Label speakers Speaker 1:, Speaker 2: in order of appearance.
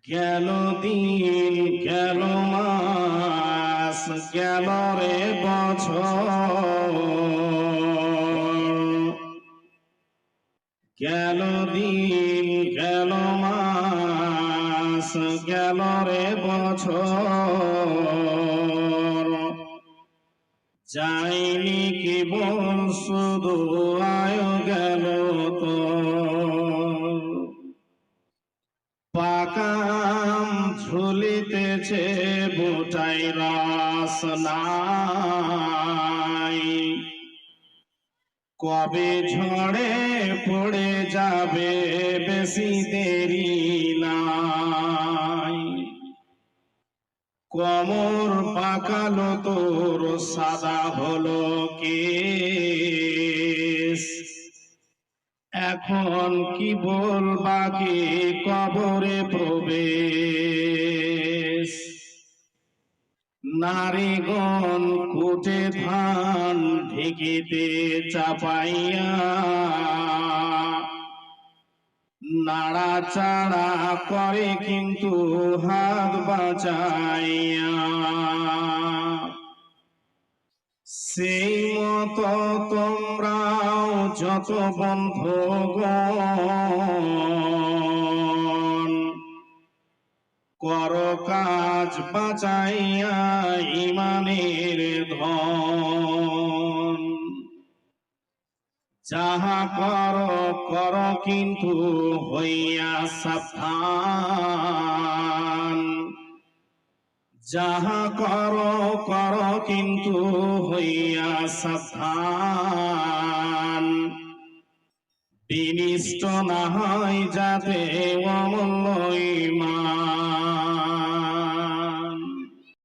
Speaker 1: গেল দিন গেল মাস গেল রে বছর, গেল দিন গেল মাস গেল রে বছর, যাইনি কেবল শুধু আয় গেল তো। পাকাম ঝুলিতেছে বুটাই রস নাই, কবে ঝড়ে পড়ে যাবে বেশি দেরি নাই। কোমর পাকালো তোর সাদা হলো কেশ, এখন কি বলবা কি কবরে প্রবেশ। নারীগণ কুটে ধান ঢেকিতে চাপাইয়া, নাড়াচাড়া করে কিন্তু হাত বাঁচাইয়া। সেই মতো তোমরাও যত বন্ধুগণ কর কাজ বাঁচাইয়া ইমানের ধন। যাহা কর কর কিন্তু হইয়া সাবধান, যাহা কর কর কিন্তু হইয়া সাবধান। বিনিষ্ট না হয় যাতে অমূল্য